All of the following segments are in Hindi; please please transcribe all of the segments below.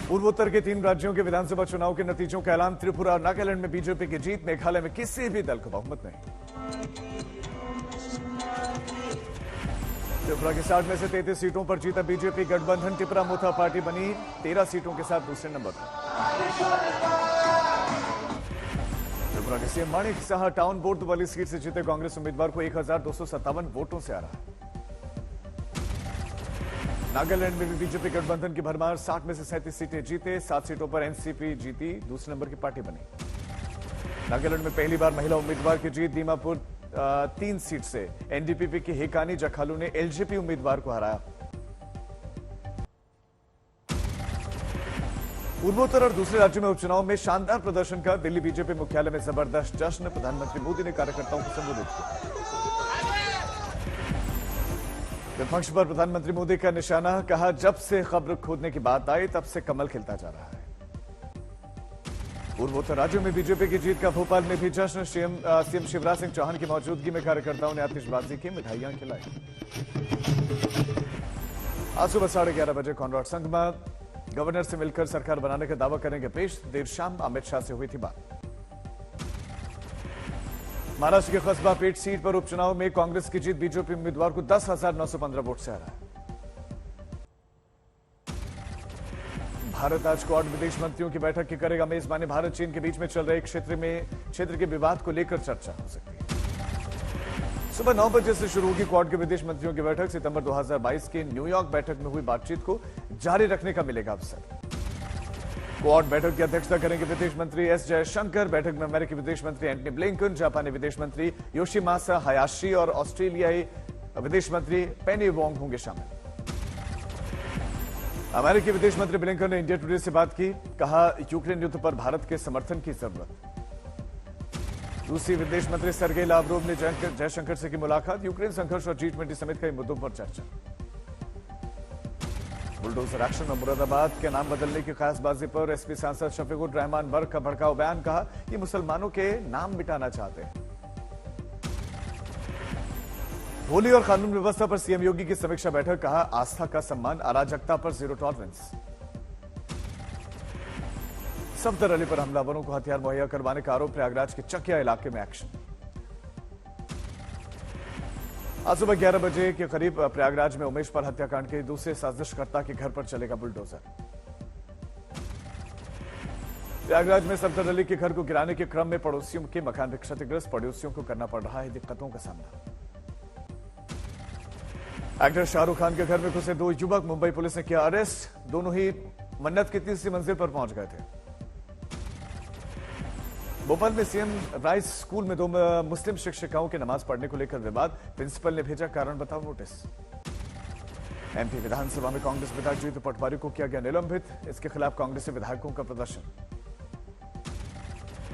पूर्वोत्तर के 3 राज्यों के विधानसभा चुनाव के नतीजों का ऐलान। त्रिपुरा और नागालैंड में बीजेपी की जीत। मेघालय में किसी भी दल को बहुमत नहीं। त्रिपुरा की 60 में से 33 सीटों पर जीता बीजेपी गठबंधन। टिपरा मोथा पार्टी बनी 13 सीटों के साथ दूसरे नंबर पर। त्रिपुरा के सीएम माणिक साहा टाउन बोर्ड वाली सीट से जीते कांग्रेस उम्मीदवार को 1257 वोटों से हराया। नागालैंड में भी बीजेपी गठबंधन की भरमार। 60 में से 37 सीटें जीते। 7 सीटों पर एनसीपी जीती, दूसरे नंबर की पार्टी बनी। नागालैंड में पहली बार महिला उम्मीदवार की जीत। दीमापुर 3 सीट से एनडीपीपी की हेकानी जखालू ने एलजेपी उम्मीदवार को हराया। पूर्वोत्तर और दूसरे राज्यों में उपचुनाव में शानदार प्रदर्शन का दिल्ली बीजेपी मुख्यालय में जबरदस्त जश्न। प्रधानमंत्री मोदी ने कार्यकर्ताओं को संबोधित किया। विपक्ष पर प्रधानमंत्री मोदी का निशाना। कहा, जब से खबर खोदने की बात आई तब से कमल खिलता जा रहा है। पूर्वोत्तर राज्यों में बीजेपी की जीत का भोपाल में भी जश्न। सीएम शिवराज सिंह चौहान की मौजूदगी में कार्यकर्ताओं ने आतिशबाजी की, मिठाइयां खिलाई। आज सुबह 11:30 बजे कॉनरॉड संगमा गवर्नर से मिलकर सरकार बनाने का दावा करेंगे पेश। देर शाम अमित शाह से हुई थी बात। महाराष्ट्र के कस्बा पेट सीट पर उपचुनाव में कांग्रेस की जीत। बीजेपी उम्मीदवार को 10,915 वोट से हराया। भारत आज क्वाड विदेश मंत्रियों की बैठक की करेगा मेजबानी। भारत चीन के बीच में चल रहे क्षेत्र के विवाद को लेकर चर्चा हो सकती है। सुबह 9 बजे से शुरू होगी क्वाड के विदेश मंत्रियों की बैठक। सितंबर 2022 की न्यूयॉर्क बैठक में हुई बातचीत को जारी रखने का मिलेगा अवसर। क्वाड बैठक की अध्यक्षता करेंगे विदेश मंत्री एस जयशंकर। बैठक में अमेरिकी विदेश मंत्री एंटनी ब्लिंकन, जापानी विदेश मंत्री योशिमासा हायाशी और ऑस्ट्रेलियाई विदेश मंत्री पेनी वोंग होंगे शामिल। अमेरिकी विदेश मंत्री ब्लिंकन ने इंडिया टुडे से बात की। कहा, यूक्रेन युद्ध पर भारत के समर्थन की जरूरत। रूसी विदेश मंत्री सर्गेई लावरोव ने जयशंकर से की मुलाकात। यूक्रेन संघर्ष और G20 समेत कई मुद्दों पर चर्चा। बुलडोजर एक्शन में मुरादाबाद के नाम बदलने की खासबाजी पर एसपी सांसद शफीकुर रहमान बर्क का भड़काऊ बयान। कहा, ये मुसलमानों के नाम मिटाना चाहते हैं। होली और कानून व्यवस्था पर सीएम योगी की समीक्षा बैठक। कहा, आस्था का सम्मान, अराजकता पर जीरो टॉलरेंस। सफदर अली पर हमलावरों को हथियार मुहैया करवाने का आरोप। प्रयागराज के चकिया इलाके में एक्शन। आज सुबह 11 बजे के करीब प्रयागराज में उमेश पर हत्याकांड के दूसरे साजिशकर्ता के घर पर चलेगा बुलडोजर। प्रयागराज में सफदर अली के घर को गिराने के क्रम में पड़ोसियों के मकान भी क्षतिग्रस्त। पड़ोसियों को करना पड़ रहा है दिक्कतों का सामना। एक्टर शाहरुख खान के घर में घुसे 2 युवक। मुंबई पुलिस ने किया अरेस्ट। दोनों ही मन्नत की तीसरी मंजिल पर पहुंच गए थे। भोपाल में सीएम राइस स्कूल में 2 मुस्लिम शिक्षिकाओं के नमाज पढ़ने को लेकर विवाद। प्रिंसिपल ने भेजा कारण बताओ नोटिस। एमपी विधानसभा में कांग्रेस विधायक जीतू पटवारी को किया गया निलंबित। इसके खिलाफ कांग्रेसी विधायकों का प्रदर्शन।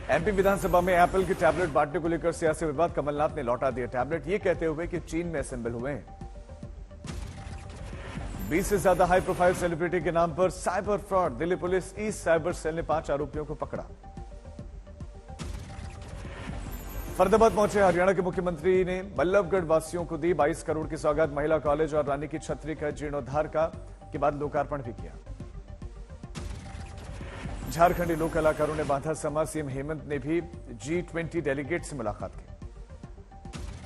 एमपी विधानसभा में एप्पल की टैबलेट बांटने को लेकर सियासी विवाद। कमलनाथ ने लौटा दिया टैबलेट, ये कहते हुए कि चीन में असेंबल हुए हैं। 20 से ज्यादा हाई प्रोफाइल सेलिब्रिटी के नाम पर cyber fraud. Delhi police east cyber cell ने 5 आरोपियों को पकड़ा। फरीदाबाद पहुंचे हरियाणा के मुख्यमंत्री ने बल्लभगढ़ वासियों को दी 22 करोड़ की सौगात। महिला कॉलेज और रानी की छतरी का जीर्णोद्धार के बाद लोकार्पण भी किया। झारखंडी लोक कलाकारों ने बांधा समा। सीएम हेमंत ने भी G20 डेलीगेट से मुलाकात की।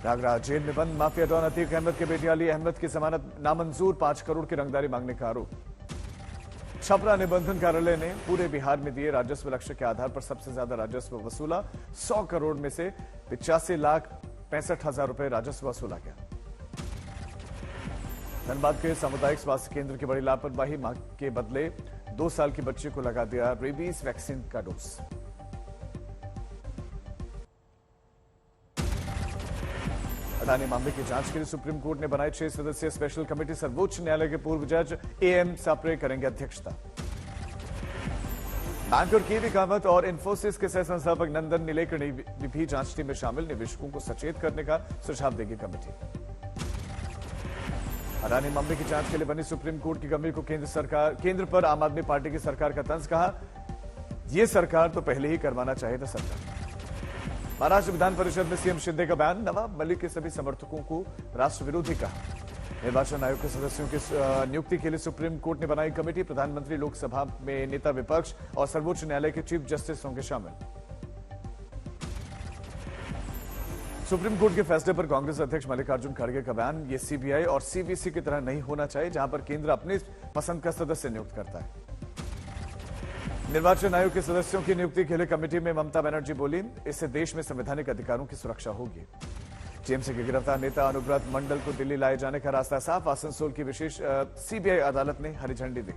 प्रयागराज जेल में बंद माफिया डॉन अतीक अहमद के बेटे अली अहमद की जमानत नामंजूर। 5 करोड़ की रंगदारी मांगने का आरोप। छपरा निबंधन कार्यालय ने पूरे बिहार में दिए राजस्व लक्ष्य के आधार पर सबसे ज्यादा राजस्व वसूला। 100 करोड़ में से 85,65,000 रुपए राजस्व वसूला गया। धनबाद के सामुदायिक स्वास्थ्य केंद्र की बड़ी लापरवाही। मां के बदले 2 साल की बच्ची को लगा दिया रेबीज वैक्सीन का डोज। अडानी मामले की जांच के लिए सुप्रीम कोर्ट ने बनाई 6 सदस्यीय स्पेशल कमेटी। सर्वोच्च न्यायालय के पूर्व जज AM सापरे करेंगे अध्यक्षता। बैंकर केवी कामत और इन्फोसिस के सह संस्थापक नंदन नीलेकणी भी जांच टीम में शामिल। निवेशकों को सचेत करने का सुझाव देगी कमेटी। अडानी मामले की जांच के लिए बनी सुप्रीम कोर्ट की कमेटी को केंद्र पर आम आदमी पार्टी की सरकार का तंज। कहा, यह सरकार तो पहले ही करवाना चाहिए था सरकार। महाराष्ट्र विधान परिषद में सीएम शिंदे का बयान। नवाब मलिक के सभी समर्थकों को राष्ट्र विरोधी कहा। निर्वाचन आयोग के सदस्यों की नियुक्ति के लिए सुप्रीम कोर्ट ने बनाई कमेटी। प्रधानमंत्री, लोकसभा में नेता विपक्ष और सर्वोच्च न्यायालय के चीफ जस्टिस होंगे शामिल। सुप्रीम कोर्ट के फैसले पर कांग्रेस अध्यक्ष मल्लिकार्जुन खड़गे का बयान, ये सीबीआई और सीवीसी की तरह नहीं होना चाहिए जहां पर केंद्र अपनी पसंद का सदस्य नियुक्त करता है। निर्वाचन आयोग के सदस्यों की नियुक्ति के लिए कमेटी में ममता बनर्जी बोली, इससे देश में संवैधानिक अधिकारों की सुरक्षा होगी। टीएमसी के गिरफ्तार नेता अनुव्रत मंडल को दिल्ली लाए जाने का रास्ता साफ। आसनसोल की विशेष सीबीआई अदालत ने हरी झंडी दी।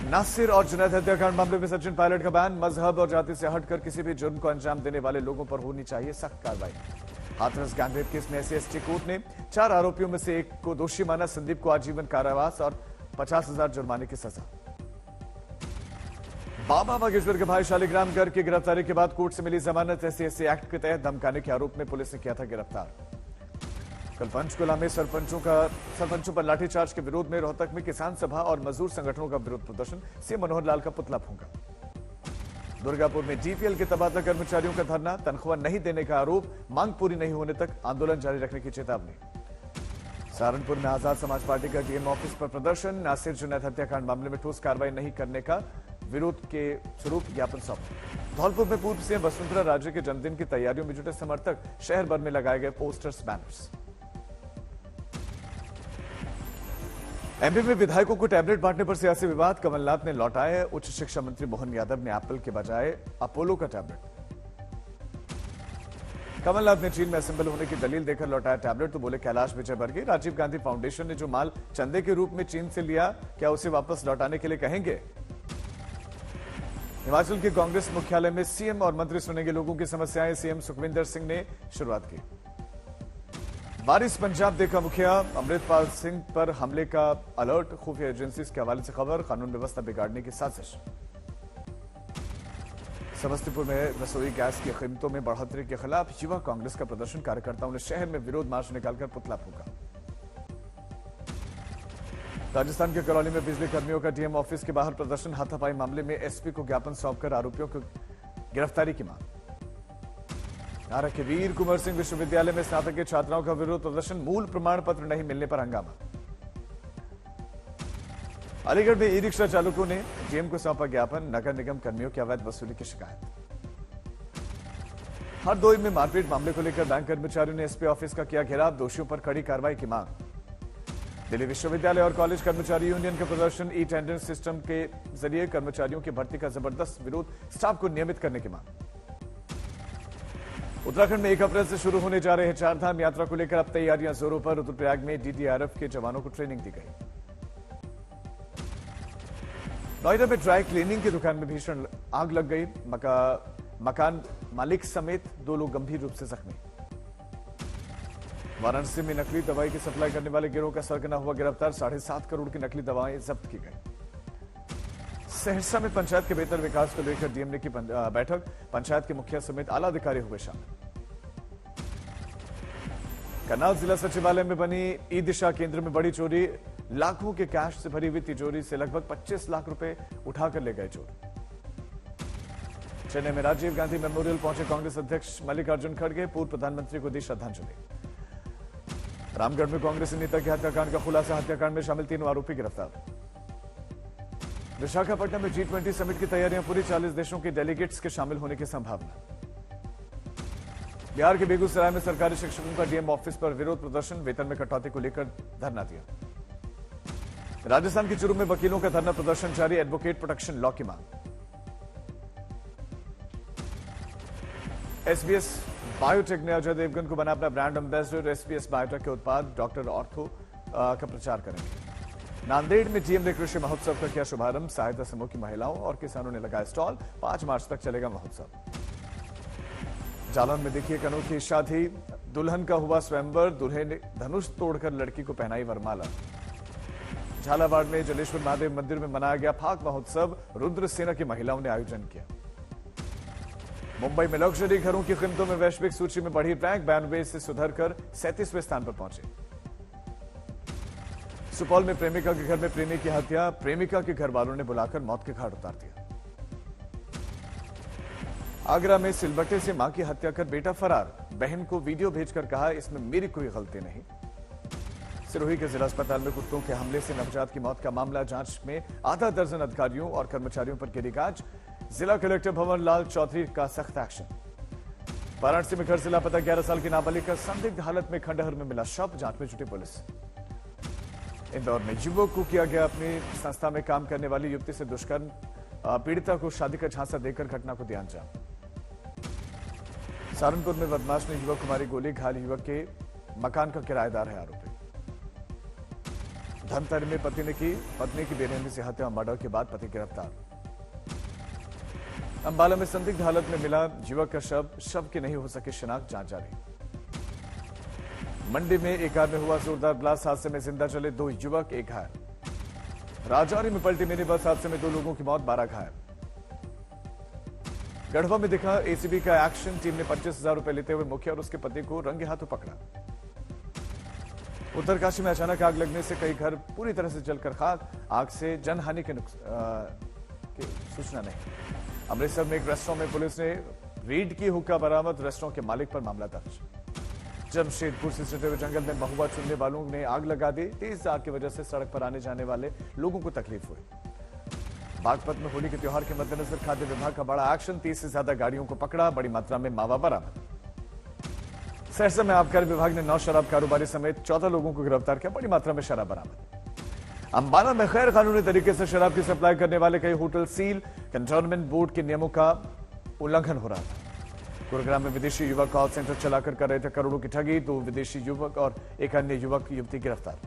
नासिर और जुनैद हत्याकांड मामले में सचिन पायलट का बयान, मजहब और जाति से हटकर किसी भी जुर्म को अंजाम देने वाले लोगों पर होनी चाहिए सख्त कार्रवाई। हाथरस गैंगरेप केस में एससी कोर्ट ने 4 आरोपियों में से एक को दोषी माना। संदीप को आजीवन कारावास और 50,000 जुर्माने की सजा। बाबा बागेश्वर के भाई शालिग्राम गर्ग की गिरफ्तारी के बाद कोर्ट से मिली जमानत। एससी एक्ट के तहत धमकाने के आरोप में पुलिस ने किया था गिरफ्तार। कल पंचकुला में सरपंचों पर लाठीचार्ज के विरोध में रोहतक में किसान सभा और मजदूर संगठनों का विरोध प्रदर्शन। सीएम मनोहर लाल का पुतला फूंका। दुर्गापुर में डीपीएल के तबादला कर्मचारियों का धरना, तनख्वाह नहीं देने का आरोप, मांग पूरी नहीं होने तक आंदोलन जारी रखने की चेतावनी। सहारनपुर में आजाद समाज पार्टी का डीएम ऑफिस पर प्रदर्शन। नासिर जुनैद हत्याकांड मामले में ठोस कार्रवाई नहीं करने का विरोध के स्वरूप ज्ञापन सौंपा। धौलपुर में पूर्व सीएम वसुंधरा राजे के जन्मदिन की तैयारियों में जुटे समर्थक, शहर भर में लगाए गए पोस्टर्स, बैनर्स। एमपी में विधायकों को टैबलेट बांटने पर सियासी विवाद, कमलनाथ ने लौटाए। उच्च शिक्षा मंत्री मोहन यादव ने एप्पल के बजाय अपोलो का टैबलेट। कमलनाथ ने चीन में असेंबल होने की दलील देकर लौटाया टैबलेट, तो बोले कैलाश विजयवर्गीय, राजीव गांधी फाउंडेशन ने जो माल चंदे के रूप में चीन से लिया, क्या उसे वापस लौटाने के लिए कहेंगे। हिमाचल के कांग्रेस मुख्यालय में सीएम और मंत्री सुनेंगे लोगों की समस्याएं। सीएम सुखविंदर सिंह ने शुरुआत की। वारिस पंजाब देखा मुखिया, अमृतपाल सिंह पर हमले का अलर्ट। खुफिया एजेंसी के हवाले से खबर, कानून व्यवस्था बिगाड़ने की साजिश। समस्तीपुर में रसोई गैस की कीमतों में बढ़ोतरी के खिलाफ युवा कांग्रेस का प्रदर्शन, कार्यकर्ताओं ने शहर में विरोध मार्च निकालकर पुतला फूंका। राजस्थान के करौली में बिजली कर्मियों का डीएम ऑफिस के बाहर प्रदर्शन, हाथापाई मामले में एसपी को ज्ञापन सौंपकर आरोपियों को गिरफ्तारी की मांग। आरा के वीर कुंवर सिंह विश्वविद्यालय में स्नातक के छात्राओं का विरोध प्रदर्शन, मूल प्रमाण पत्र नहीं मिलने पर हंगामा। अलीगढ़ में ई रिक्शा चालकों ने डीएम को सौंपा ज्ञापन, नगर निगम कर्मियों की अवैध वसूली की शिकायत। हरदोई में मारपीट मामले को लेकर बैंक कर्मचारियों ने एसपी ऑफिस का किया घेराव, दोषियों पर कड़ी कार्रवाई की मांग। दिल्ली विश्वविद्यालय और कॉलेज कर्मचारी यूनियन का प्रदर्शन, ई टेंडर सिस्टम के जरिए कर्मचारियों की भर्ती का जबरदस्त विरोध, स्टाफ को नियमित करने की मांग। उत्तराखंड में 1 अप्रैल से शुरू होने जा रहे चारधाम यात्रा को लेकर अब तैयारियां जोरों पर। रुद्रप्रयाग में डीडीआरएफ के जवानों को ट्रेनिंग दी गई। नोएडा में ड्राई क्लीनिंग की दुकान में भीषण आग लग गई, मकान मालिक समेत 2 लोग गंभीर रूप से जख्मी। वाराणसी में नकली दवाई की सप्लाई करने वाले गिरोह का सरगना हुआ गिरफ्तार, 7.5 करोड़ की नकली दवाएं जब्त की गई। सहरसा में पंचायत के बेहतर विकास को लेकर डीएम ने की बैठक, पंचायत के मुखिया समेत आला अधिकारी हुए शामिल। करनाल जिला सचिवालय में बनी ई दिशा केंद्र में बड़ी चोरी, लाखों के कैश से भरी हुई तिजोरी से लगभग 25 लाख रुपए उठाकर ले गए चोर। चेन्नई में राजीव गांधी मेमोरियल पहुंचे कांग्रेस अध्यक्ष मल्लिकार्जुन खड़गे, पूर्व प्रधानमंत्री को दी श्रद्धांजलि। रामगढ़ में कांग्रेसी नेता के हत्याकांड का खुलासा, हत्याकांड में शामिल 3 आरोपी गिरफ्तार। विशाखापट्टनम में G20 समिट की तैयारियां पूरी, 40 देशों के डेलीगेट्स के शामिल होने की संभावना। बिहार के बेगूसराय में सरकारी शिक्षकों का डीएम ऑफिस पर विरोध प्रदर्शन, वेतन में कटौती को लेकर धरना दिया। राजस्थान के चुरू में वकीलों का धरना प्रदर्शन जारी, एडवोकेट प्रोटेक्शन लॉ की मांग। एसबीएस बायोटेक ने अजय देवगन को बना अपना ब्रांड एम्बेसडर, एसबीएस बायोटेक के उत्पाद डॉक्टर ऑर्थो का प्रचार करेंगे। नांदेड़ में डीएम ने कृषि महोत्सव का किया शुभारंभ, सहायता समूह की महिलाओं और किसानों ने लगाया स्टॉल, 5 मार्च तक चलेगा महोत्सव। जालौन में देखिए अनोखी शादी, दुल्हन का हुआ स्वयंवर, दूल्हे ने धनुष तोड़कर लड़की को पहनाई वरमाला। झालावाड़ में जलेश्वर महादेव मंदिर में मनाया गया फाग महोत्सव, रुद्र सेना की महिलाओं ने आयोजन किया। मुंबई में लग्जरी घरों की कीमतों में वैश्विक सूची में बढ़ी रैंक, 92 से सुधरकर 37वें स्थान पर पहुंचे। सुपौल में प्रेमिका के घर में प्रेमी की हत्या, प्रेमिका के घर वालों ने बुलाकर मौत के घाट उतार दिया। आगरा में सिलबट्टे से मां की हत्या कर बेटा फरार, बहन को वीडियो भेजकर कहा इसमें मेरी कोई गलती नहीं। सिरोही के जिला अस्पताल में कुत्तों के हमले से नवजात की मौत का मामला, जांच में आधा दर्जन अधिकारियों और कर्मचारियों पर गिरी गाज। जिला कलेक्टर भवन लाल चौधरी का सख्त एक्शन। वाराणसी में घर से लापता 11 साल की नाबालिग का संदिग्ध हालत में खंडहर में मिला शव, जांच में जुटी पुलिस। इंदौर में युवक को किया गया अपनी संस्था में काम करने वाली युवती से दुष्कर्म, पीड़िता को शादी का झांसा देकर घटना को दिया अंजाम। सहारनपुर में बदमाश ने युवक को मारी गोली, घायल युवक के मकान का किराएदार है आरोपी। धमतरी में पत्नी की बेरहमी से हत्या, मर्डर के बाद पति गिरफ्तार। अंबाला में संदिग्ध हालत में मिला युवक का शव की नहीं हो सकी शिनाख्त, जांच जारी। मंडी में एक कार में हुआ जोरदार ब्लास्ट, हादसे में जिंदा चले 2 युवक, 1 घायल। राजौरी में पलटी मिनी बस हादसे में 2 लोगों की मौत, 12 घायल। गढ़वा में दिखा एसीबी का एक्शन, टीम ने 25,000 रुपए लेते हुए मुखिया और उसके पति को रंगे हाथों पकड़ा। उत्तरकाशी में अचानक आग लगने से कई घर पूरी तरह से जलकर खाक, आग से जनहानि की सूचना नहीं। अमृतसर में एक रेस्टोरेंट में पुलिस ने रेड की, हुक्का बरामद, रेस्टोरेंट के मालिक पर मामला दर्ज। जमशेदपुर से सटे हुए जंगल में महुआ चुनने वालों ने आग लगा दी, तेज आग की वजह से सड़क पर आने जाने वाले लोगों को तकलीफ हुई। बागपत में होली के त्योहार के मद्देनजर खाद्य विभाग का बड़ा एक्शन, 30 से ज्यादा गाड़ियों को पकड़ा, बड़ी मात्रा में मावा बरामद। सहरसा में आबकारी विभाग ने 9 शराब कारोबारी समेत 14 लोगों को गिरफ्तार किया, बड़ी मात्रा में शराब बरामद। अंबाला में गैर कानूनी तरीके से शराब की सप्लाई करने वाले कई होटल सील, कंटोनमेंट बोर्ड के नियमों का उल्लंघन हो रहा था। गुरुग्राम में विदेशी युवक कॉल सेंटर चलाकर कर रहे थे करोड़ों की ठगी, 2 विदेशी युवक और एक अन्य युवक युवती गिरफ्तार।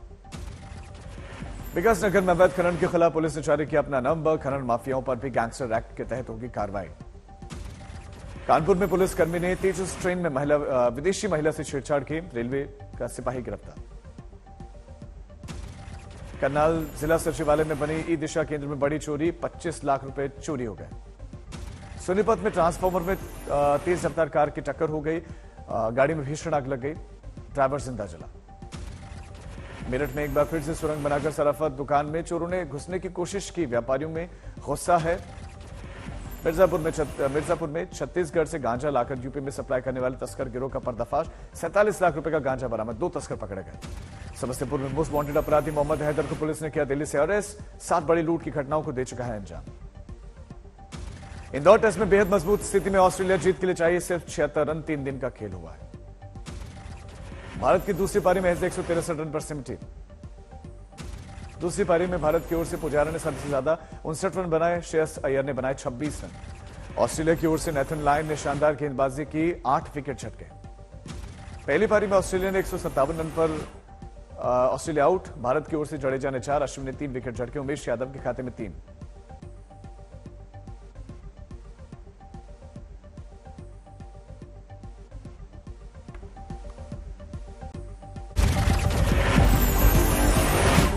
विकास नगर में अवैध खनन के खिलाफ पुलिस ने जारी किया अपना नंबर, खनन माफियाओं पर भी गैंगस्टर एक्ट के तहत होगी कार्रवाई। कानपुर में पुलिसकर्मी ने तेजस ट्रेन में विदेशी महिला से छेड़छाड़ की, रेलवे का सिपाही गिरफ्तार। करनाल जिला सचिवालय में बनी ई दिशा केंद्र में बड़ी चोरी, 25 लाख रुपए चोरी हो गए। सोनीपत में ट्रांसफार्मर में तेज रफ्तार कार की टक्कर हो गई, गाड़ी में भीषण आग लग गई, ड्राइवर जिंदा जला। मेरठ में एक बार फिर से सुरंग बनाकर सराफत दुकान में चोरों ने घुसने की कोशिश की, व्यापारियों में गुस्सा है। मिर्जापुर में छत्तीसगढ़ से गांजा लाकर यूपी में सप्लाई करने वाले तस्कर गिरोह का पर्दाफाश, 47 लाख रुपए का गांजा बरामद, 2 तस्कर पकड़े गए। समस्तीपुर में मोस्ट वांटेड अपराधी मोहम्मद हैदर को पुलिस ने किया दिल्ली से अरेस्ट, 7 बड़ी लूट की घटनाओं को दे चुका है अंजाम। इंदौर टेस्ट में बेहद मजबूत स्थिति में ऑस्ट्रेलिया, जीत के लिए चाहिए सिर्फ 76 रन, 3 दिन का खेल हुआ है। भारत की दूसरी पारी में 163 रन पर सिमटी। दूसरी पारी में भारत की ओर से पुजारा ने सबसे ज्यादा 59 रन बनाए, श्रेयस अय्यर ने बनाए 26 रन। ऑस्ट्रेलिया की ओर से नेथन लायन ने शानदार गेंदबाजी की, 8 विकेट झटके। पहली पारी में ऑस्ट्रेलिया ने 157 रन पर ऑस्ट्रेलिया आउट। भारत की ओर से जडेजा ने 4, अश्विन ने 3 विकेट झटके, उमेश यादव के खाते में 3।